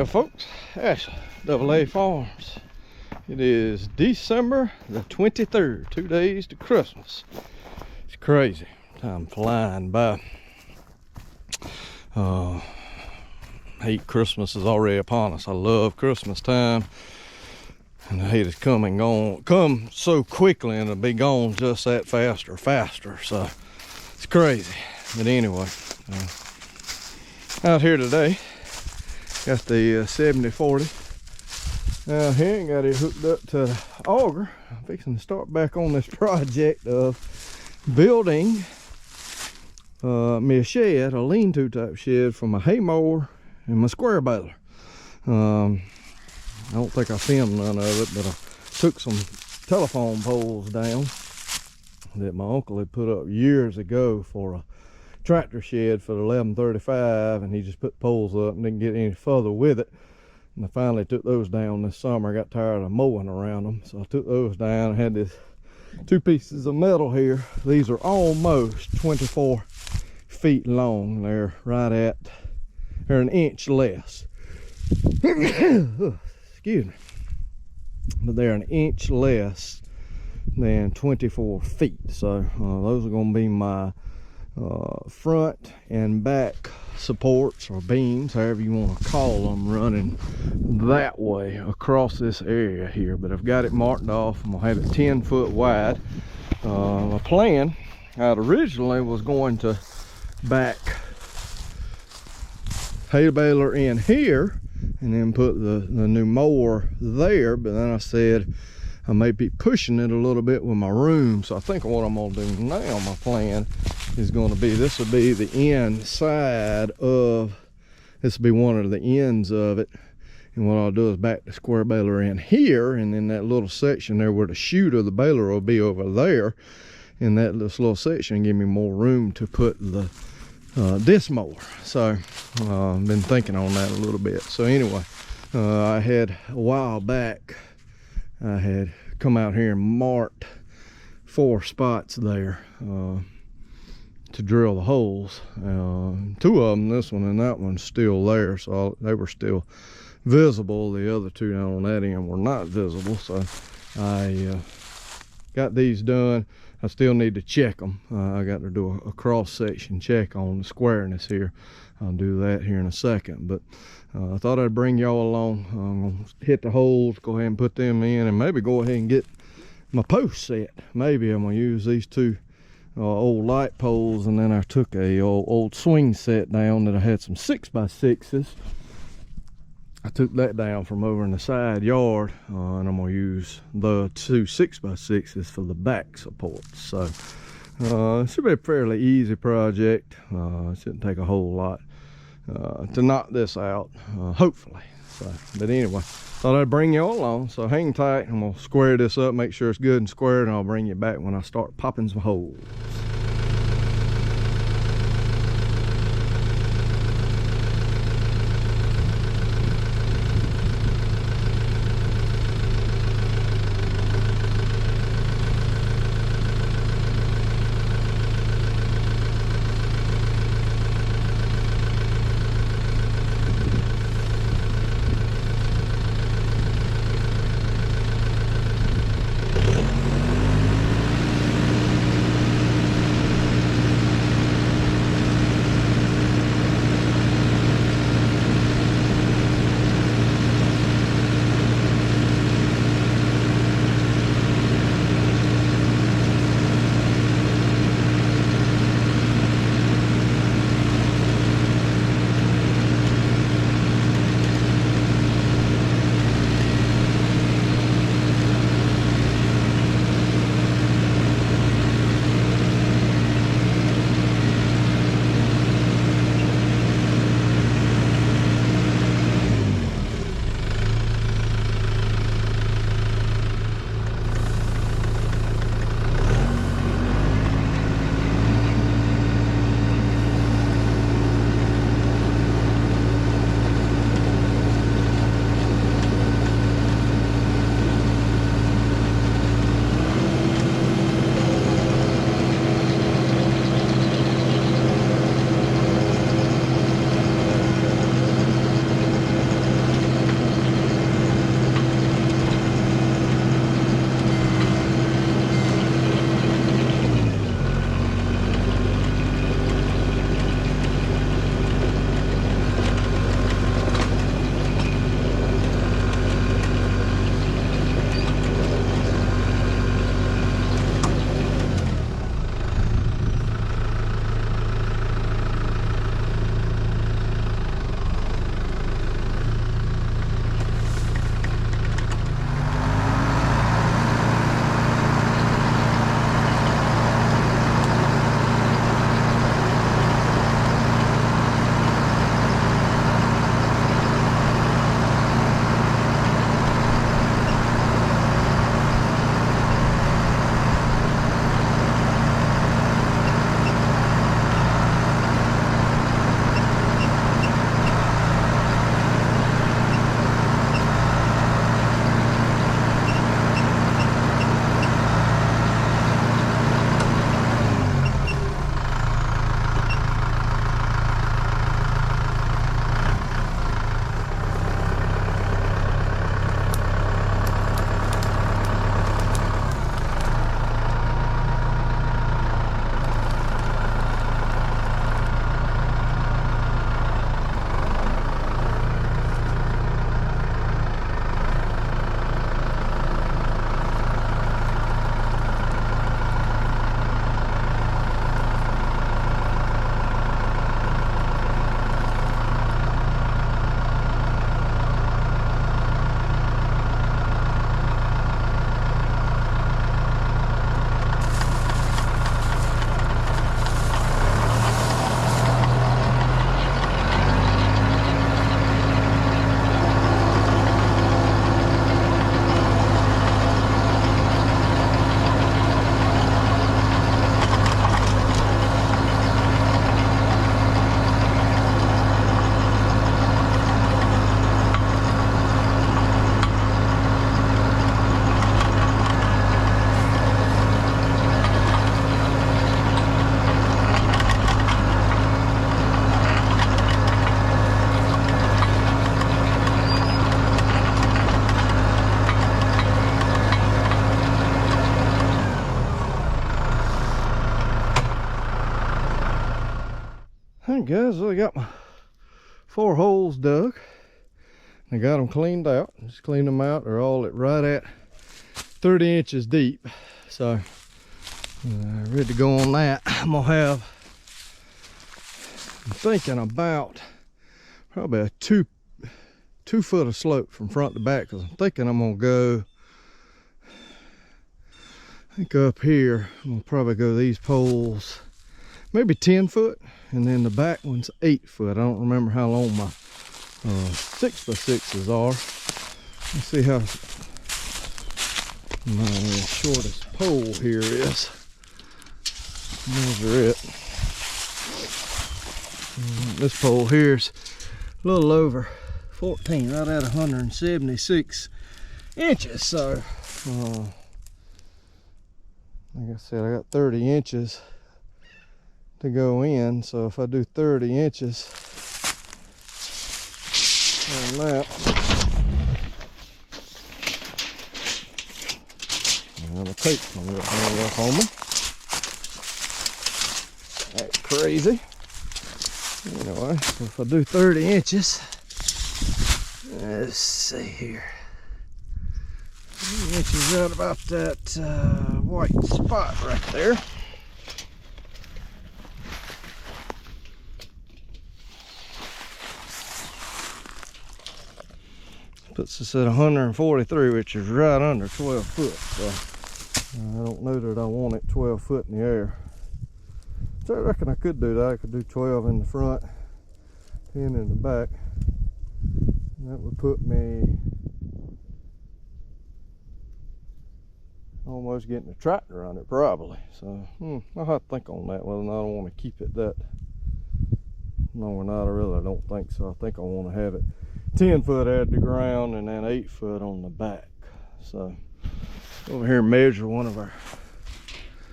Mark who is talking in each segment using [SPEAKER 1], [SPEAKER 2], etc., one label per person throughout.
[SPEAKER 1] there, folks. That's AA Farms. It is December the 23rd, 2 days to Christmas. It's crazy. Time flying by. Hate Christmas is already upon us. I love Christmas time, and I hate it's come so quickly, and it'll be gone just that faster. So it's crazy. But anyway, out here today, got the 7040 out here and got it hooked up to the auger. I'm fixing to start back on this project of building me a shed, a lean-to type shed for my hay mower and my square baler. I don't think I filmed none of it, but I took some telephone poles down that my uncle had put up years ago for a tractor shed for the 1135, and he just put poles up and didn't get any further with it. And I finally took those down this summer. I got tired of mowing around them, so I took those down. I had this 2 pieces of metal here. These are almost 24 feet long. They're an inch less. Excuse me. But they're an inch less than 24 feet. So those are going to be my front and back supports or beams, however you want to call them, running that way across this area here. But I've got it marked off. I'm gonna have it 10 foot wide. My plan originally was going to back hay baler in here and then put the new mower there, but then I said I may be pushing it a little bit with my room. So I think what I'm gonna do now, my plan is going to be, this will be the inside of, this will be one of the ends of it, and what I'll do is back the square baler in here, and then that little section there where the chute of the baler will be over there, and this little section give me more room to put the disc mower. So I've been thinking on that a little bit. So anyway, I had a while back, I had come out here and marked 4 spots there to drill the holes. 2 of them, this one and that one's still there, so they were still visible. The other 2 down on that end were not visible. So I got these done. I still need to check them. I got to do a cross-section check on the squareness here. I'll do that here in a second, but I thought I'd bring y'all along. I'm gonna hit the holes, go ahead and put them in, and maybe go ahead and get my post set. Maybe I'm gonna use these 2 old light poles, and then I took a old swing set down that I had some 6x6s. I took that down from over in the side yard, and I'm gonna use the 2 6x6s for the back supports. So it should be a fairly easy project. It shouldn't take a whole lot to knock this out, hopefully. So, but anyway, thought I'd bring y'all along, so hang tight. I'm gonna square this up, make sure it's good and squared, and I'll bring you back when I start popping some holes. All right, guys, well, I got my 4 holes dug. I got them cleaned out. Just cleaned them out. They're all right at 30 inches deep. So, ready to go on that. I'm thinking about probably a 2 foot of slope from front to back, because I'm thinking I'm gonna go, I think up here, I'm gonna probably go these poles, maybe 10 foot, and then the back one's 8 foot. I don't remember how long my 6x6s are. Let's see how my shortest pole here is. Measure it. This pole here's a little over 14, right at 176 inches. So, like I said, I got 30 inches to go in. So if I do 30 inches on that, I'm gonna take some of that off on me. That's crazy. Anyway, so if I do 30 inches, let's see here. 30 inches out about that white spot right there. Puts us at 143, which is right under 12 foot. So I don't know that I want it 12 foot in the air. So I reckon I could do that. I could do 12 in the front, 10 in the back. And that would put me almost getting a tractor on it, probably. So I'll have to think on that, whether or not I want to keep it that long or not. I really don't think so. I think I want to have it 10 foot at the ground and then 8 foot on the back. So over here measure one of our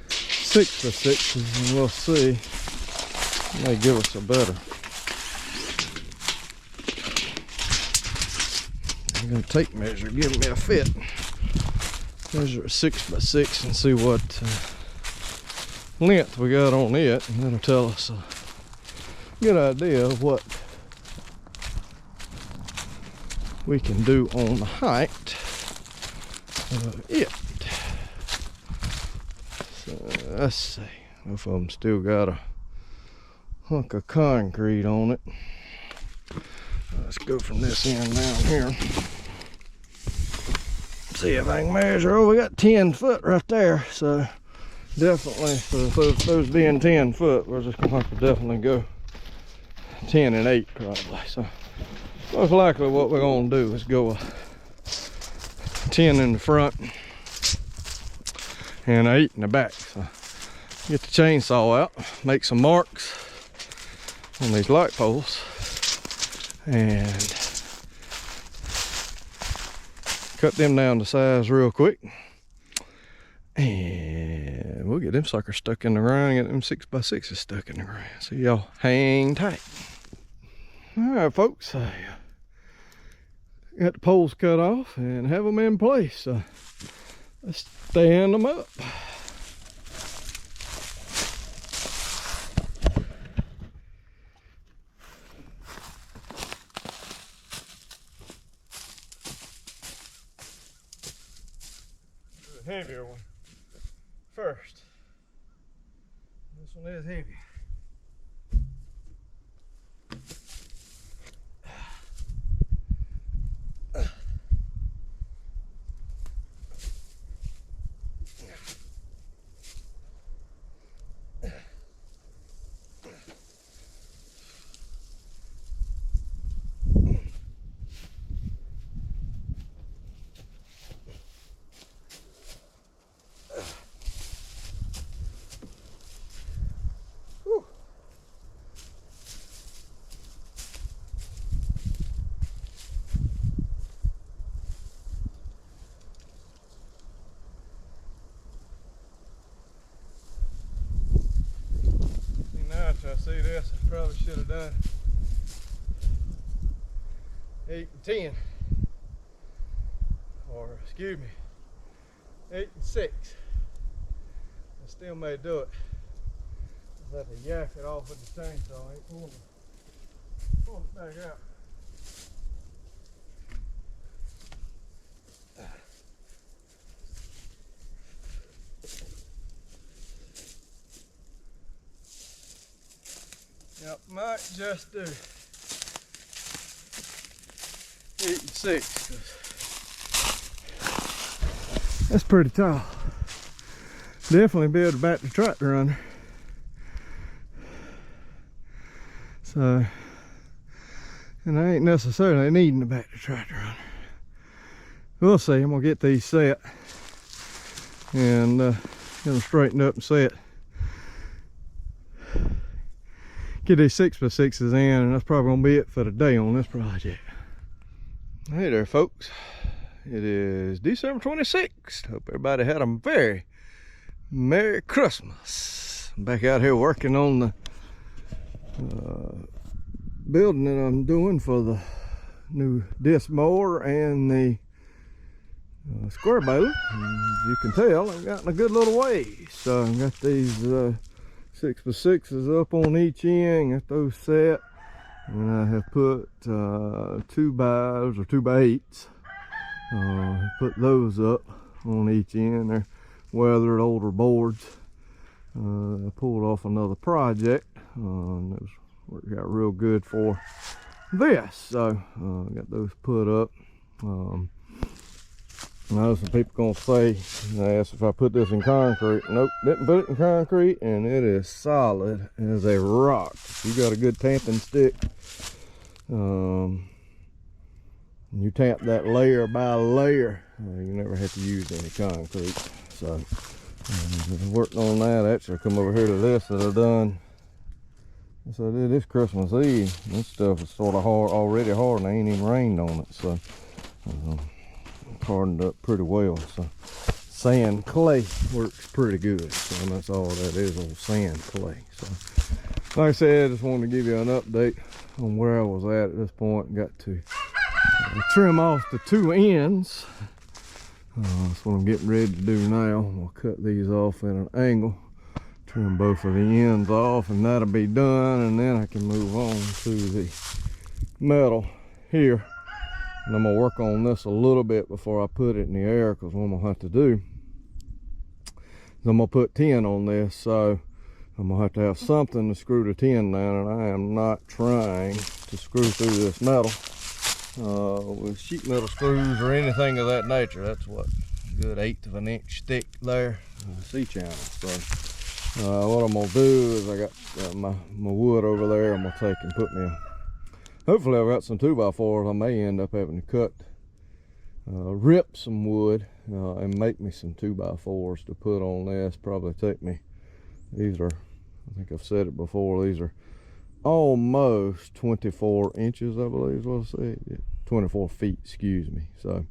[SPEAKER 1] 6x6s and we'll see. It may give us a better. I'm going to tape measure, give me a fit. Measure a 6x6 and see what length we got on it, and that'll tell us a good idea of what we can do on the height of it. So let's see. Both of them still got a hunk of concrete on it. Let's go from this end down here. See if I can measure. Oh, we got 10 foot right there. So definitely, for those being 10 foot, we're just gonna have to definitely go 10 and 8 probably. So most likely what we're gonna do is go 10 in the front and 8 in the back. So get the chainsaw out, make some marks on these light poles, and cut them down to size real quick, and we'll get them suckers stuck in the ground, get them 6x6s stuck in the ground. So y'all hang tight. All right, folks, I got the poles cut off and have them in place. So let's stand them up. Heavier one first. This one is heavy. I see this, I probably should have done 8 and 10, or excuse me, 8 and 6. I still may do it. Let the yak it off with the chainsaw. I ain't pulling it back out. Yep, might just do 8 and 6. That's pretty tall. Definitely be able to back the tractor under. So, and I ain't necessarily needing to back the tractor under. We'll see. I'm gonna get these set and get them straightened up and set. Get these 6x6s in, and that's probably gonna be it for the day on this project. Hey there, folks. It is December 26th. Hope everybody had a very Merry Christmas. I'm back out here working on the building that I'm doing for the new disc mower and the square baler. As you can tell, I've gotten a good little way. So I've got these 6x6s up on each end, got those set, and I have put 2x or 2x8s. Put those up on each end. They're weathered older boards. I pulled off another project. It was worked out real good for this. So I got those put up. I know some people gonna say, they asked if I put this in concrete. Nope, didn't put it in concrete, and it is solid as a rock. If you got a good tamping stick, you tamp that layer by layer, you never have to use any concrete. So working on that. Actually come over here to this that I've done. So I did this Christmas Eve. This stuff is sort of hard, already hard, and I ain't even rained on it. So hardened up pretty well. So sand clay works pretty good. So that's all that is, old sand clay. So like I said, I just wanted to give you an update on where I was at this point. Got to trim off the two ends. That's what I'm getting ready to do now. I'm gonna cut these off at an angle, trim both of the ends off, and that'll be done. And then I can move on to the metal here. And I'm gonna work on this a little bit before I put it in the air, because what I'm gonna have to do is I'm gonna put tin on this. So I'm gonna have to have something to screw the tin down, and I am not trying to screw through this metal with sheet metal screws or anything of that nature. That's what, a good 1/8 of an inch thick there, C-channel. So what I'm gonna do is I got my wood over there. I'm gonna take and put me hopefully I've got some 2x4s. I may end up having to cut rip some wood and make me some 2x4s to put on this. Probably take me, these are, I think I've said it before, these are almost 24 inches, I believe is what I said. Yeah, 24 feet, excuse me. So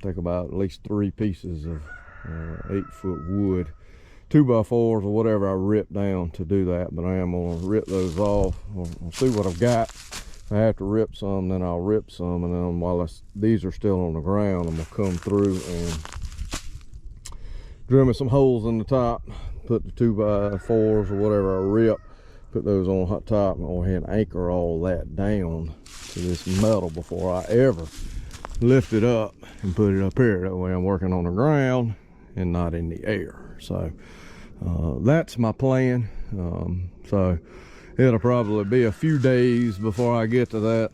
[SPEAKER 1] take about at least 3 pieces of 8-foot wood, 2x4s or whatever I rip down to do that. But I am gonna rip those off. I'll see what I've got. If I have to rip some, then I'll rip some, and then while these are still on the ground, I'm gonna come through and drill me some holes in the top, put the 2x4s or whatever I rip, put those on hot top, and go ahead and anchor all that down to this metal before I ever lift it up and put it up here. That way I'm working on the ground and not in the air. So that's my plan. So it'll probably be a few days before I get to that.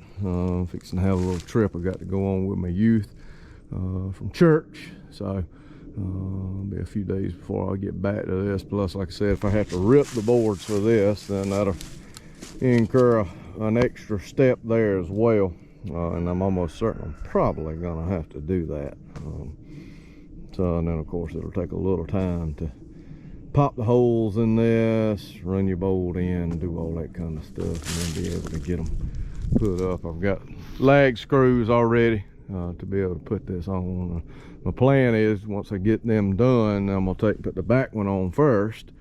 [SPEAKER 1] Fixing to have a little trip I got to go on with my youth from church. So it'll be a few days before I get back to this. Plus, like I said, if I have to rip the boards for this, then that'll incur an extra step there as well. And I'm almost certain I'm probably gonna have to do that. So, and then of course it'll take a little time to pop the holes in this, run your bolt in, do all that kind of stuff, and then be able to get them put up. I've got lag screws already to be able to put this on. My plan is, once I get them done, I'm gonna put the back one on first,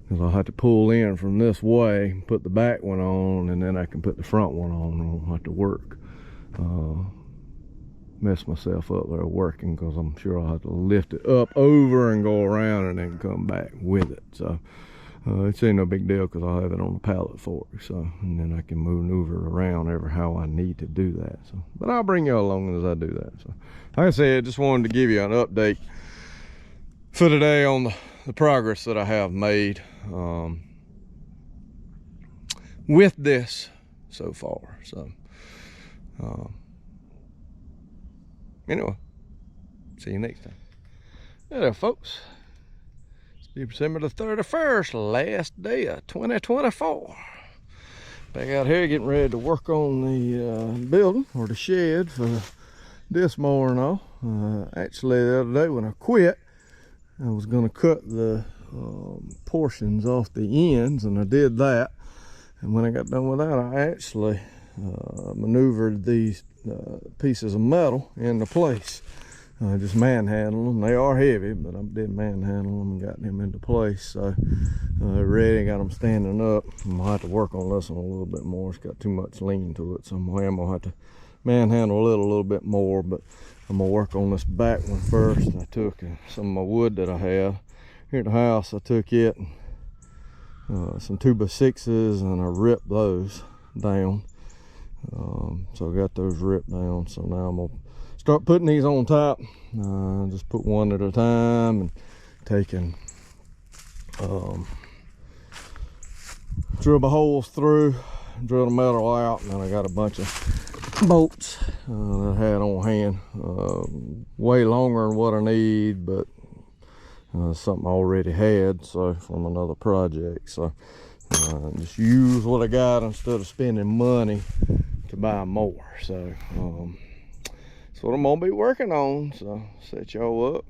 [SPEAKER 1] because I'll have to pull in from this way, put the back one on, and then I can put the front one on. I won't have to work mess myself up there working, because I'm sure I'll have to lift it up over and go around and then come back with it. So It's ain't no big deal because I'll have it on the pallet for you. So, and then I can maneuver around ever how I need to do that. So, but I'll bring you along as I do that. So, like I said, just wanted to give you an update for today on the progress that I have made with this so far. So, anyway, see you next time. Yeah, folks. December the 31st, last day of 2024. Back out here getting ready to work on the building or the shed for this morning. Actually, the other day when I quit, I was going to cut the portions off the ends, and I did that. And when I got done with that, I actually maneuvered these pieces of metal into place. Just manhandle them. They are heavy, but I did manhandle them and got them into place. So they're ready. Got them standing up. I'm gonna have to work on this one a little bit more. It's got too much lean to it, so I'm gonna have to manhandle it a little bit more. But I'm gonna work on this back one first. I took some of my wood that I had here at the house. I took it, some 2x6s, and I ripped those down. So I got those ripped down. So now I'm gonna start putting these on top. Just put one at a time and taking drill the holes through, drill the metal out, and then I got a bunch of bolts that I had on hand. Way longer than what I need, but something I already had, so from another project. So just use what I got instead of spending money to buy more. So that's what I'm gonna be working on. So set y'all up,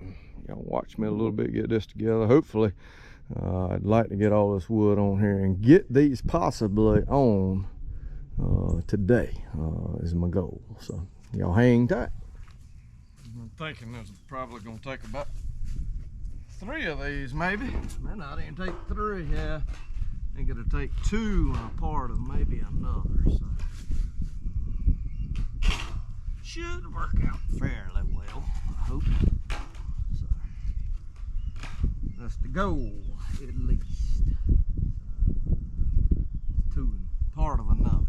[SPEAKER 1] y'all watch me a little bit get this together. Hopefully I'd like to get all this wood on here and get these possibly on today is my goal. So y'all hang tight. I'm thinking this is probably gonna take about 3 of these, maybe. Man, I didn't take 3. Yeah, I think it'll take 2 and a part of maybe another. So should work out fairly well, I hope. So that's the goal, at least. 2 and part of another.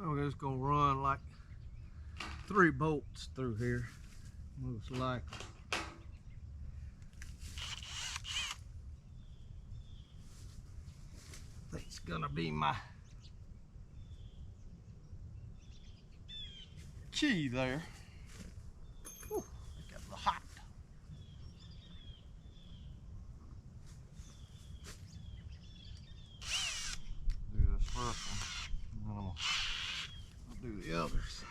[SPEAKER 1] We're just gonna run like 3 bolts through here, most likely. That's gonna be my key there. Whew, it got a little hot. Do this first one, and then I'll do the others.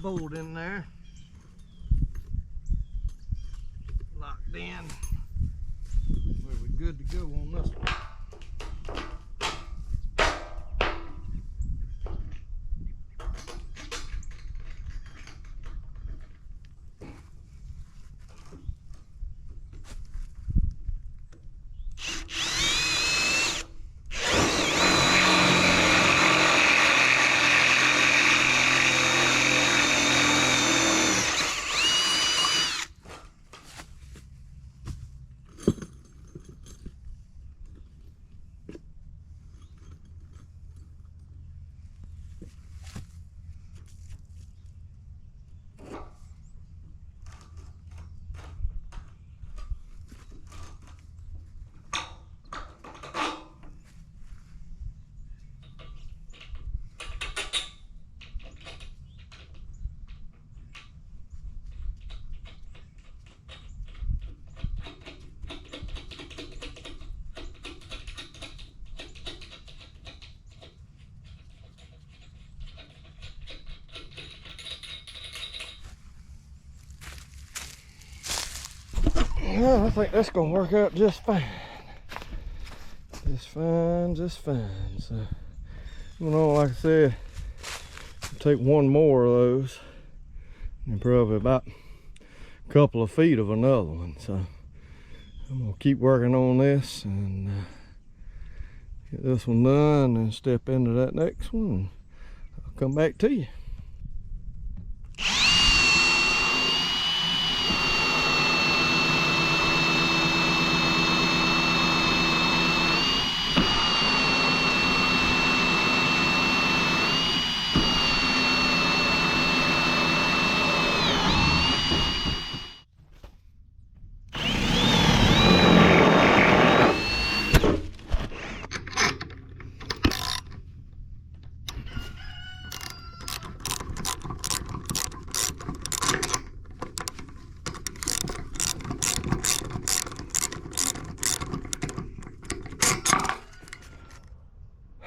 [SPEAKER 1] Bolt in there, locked in. We're good to go on this one. Well, I think that's gonna work out just fine. Just fine, just fine. So, you know, like I said, I'll take one more of those and probably about a couple of feet of another one. So I'm gonna keep working on this and get this one done and step into that next one, and I'll come back to you.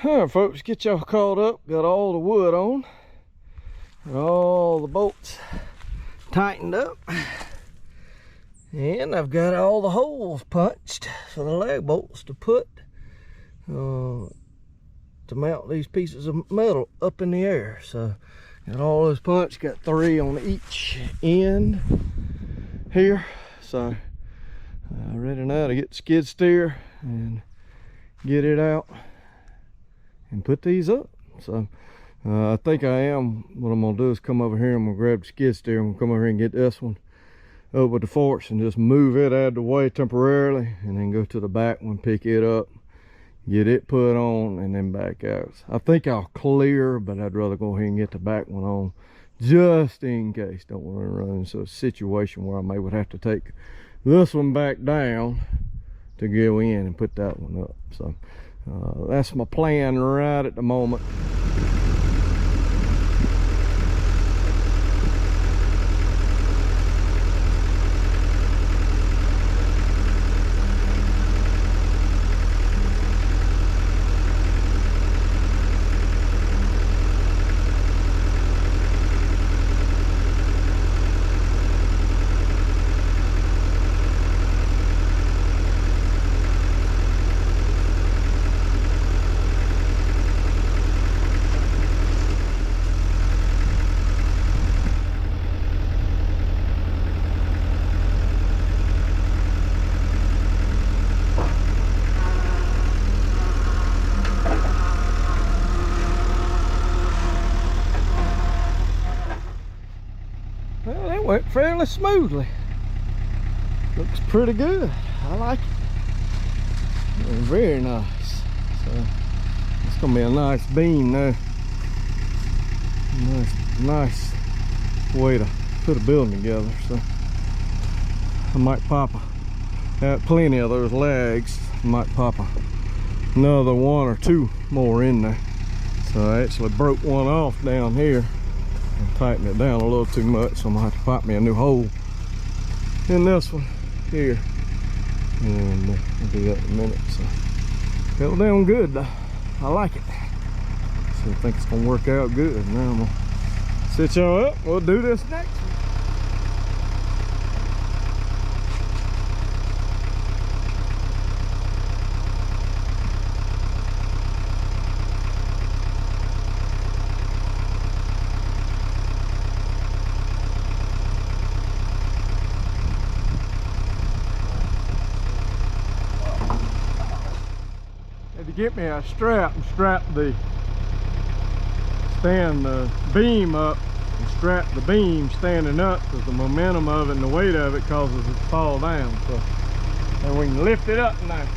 [SPEAKER 1] All right, folks, get y'all caught up. Got all the wood on. Got all the bolts tightened up. And I've got all the holes punched for the lag bolts to put to mount these pieces of metal up in the air. So got all those punched, got 3 on each end here. So ready now to get the skid steer and get it out and put these up. So I think what I'm gonna do is come over here, I'm gonna grab the skid steer, I'm gonna come over here and get this one up with the forks and just move it out of the way temporarily, and then go to the back one, pick it up, get it put on, and then back out. I think I'll clear, but I'd rather go ahead and get the back one on just in case. Don't want to run into a situation where I may would have to take this one back down to go in and put that one up. So that's my plan right at the moment. Well, that went fairly smoothly. Looks pretty good. I like it. Very nice. So it's gonna be a nice beam now. Nice way to put a building together. So I might pop plenty of those legs. I might pop another 1 or 2 more in there. So I actually broke one off down here and tightened it down a little too much, so I'm gonna have to pop me a new hole in this one here, and I'll do that in a minute. So feel down good though. I like it. So I think it's gonna work out good. Now I'm gonna sit y'all up. We'll do this next one. Get me a strap and strap the beam up and strap the beam standing up, because the momentum of it and the weight of it causes it to fall down. So and we can lift it up now.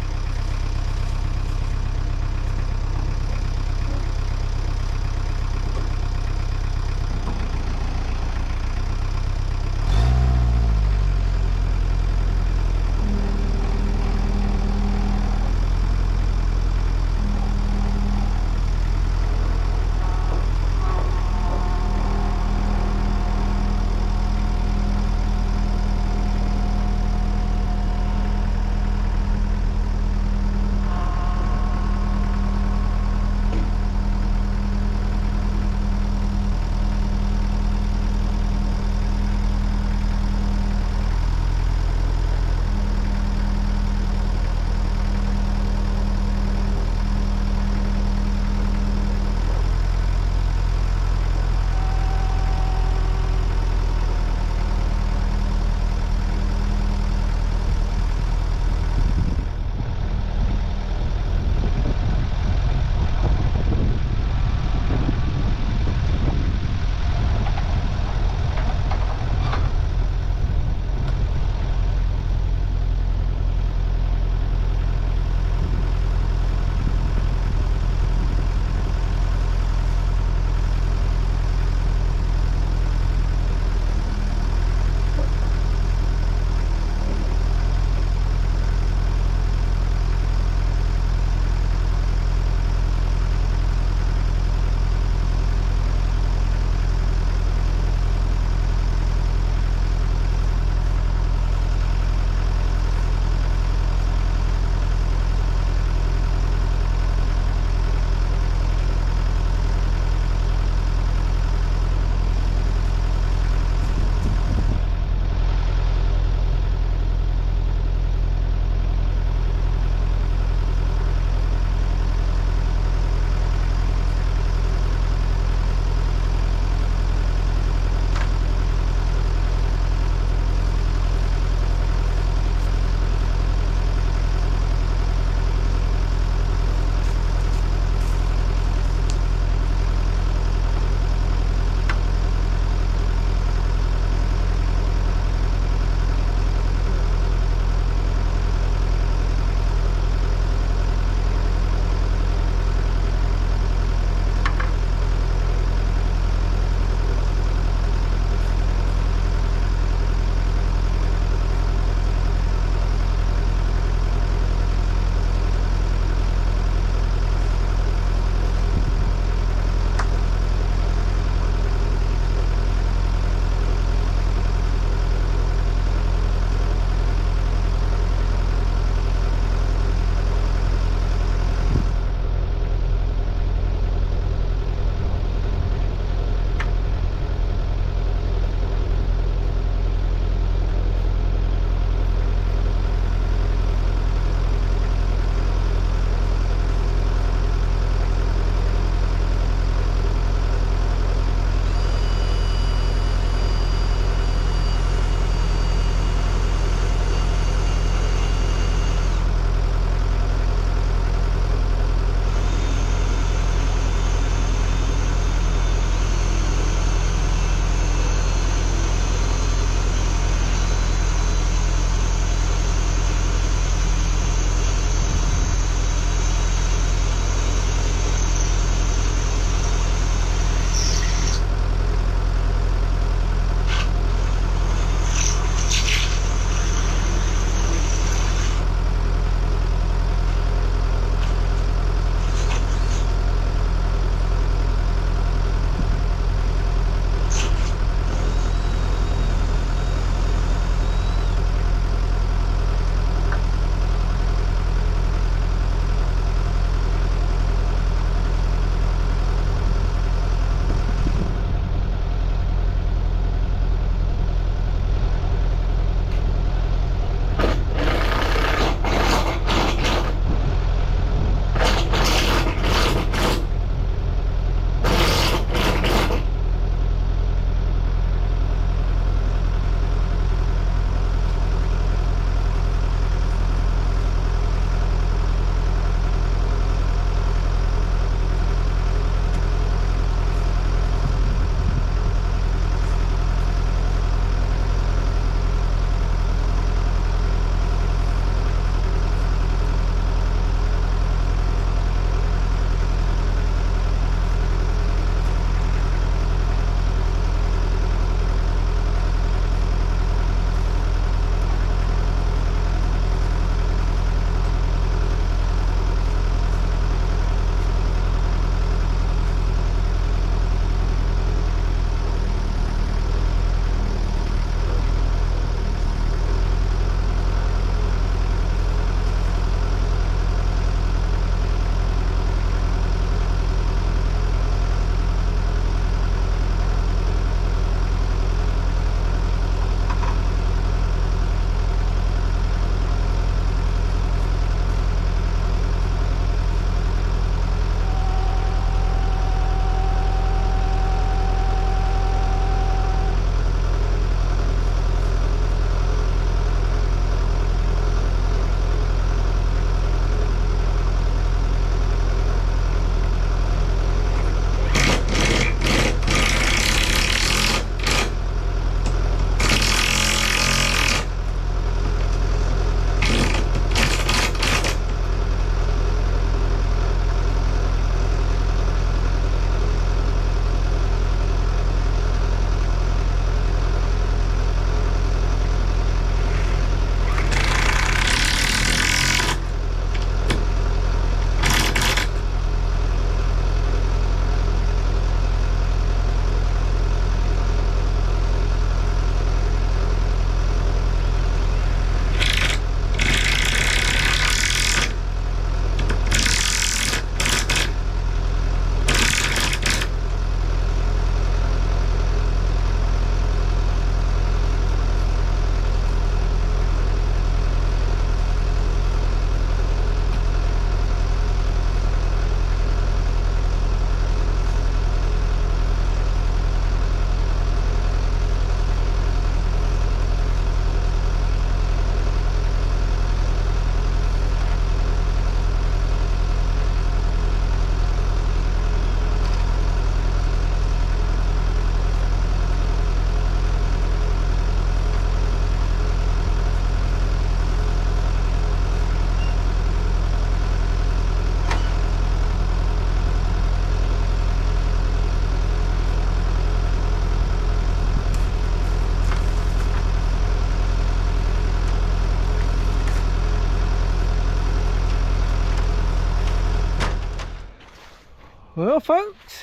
[SPEAKER 1] Well, folks,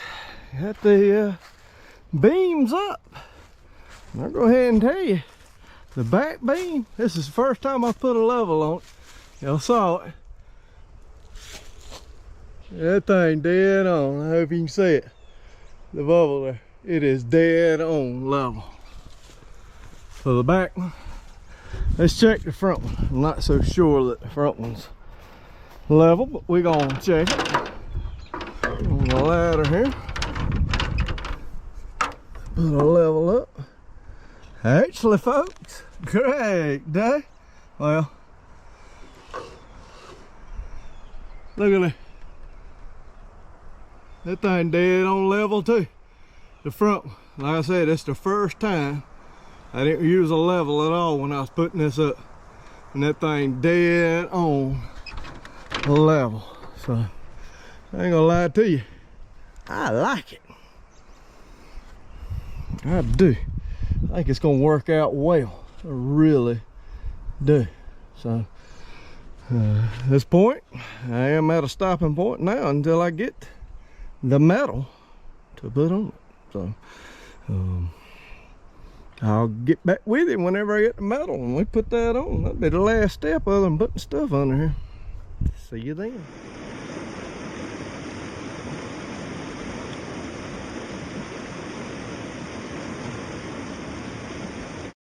[SPEAKER 1] got the beams up. I'll go ahead and tell you, the back beam, this is the first time I put a level on it. Y'all saw it. That thing dead on. I hope you can see it. The bubble there. It is dead on level. For the back one, let's check the front one. I'm not so sure that the front one's level, but we're gonna check it. On the ladder here. Put a level up. Actually, folks, great day. Well, look at that. That thing dead on level too. The front, like I said, it's the first time I didn't use a level at all when I was putting this up. And that thing dead on level. So, I ain't gonna lie to you. I like it. I do. I think it's gonna work out well. I really do. So, at this point, I am at a stopping point now until I get the metal to put on it. So I'll get back with you whenever I get the metal and we put that on. That'll be the last step other than putting stuff under here. See you then.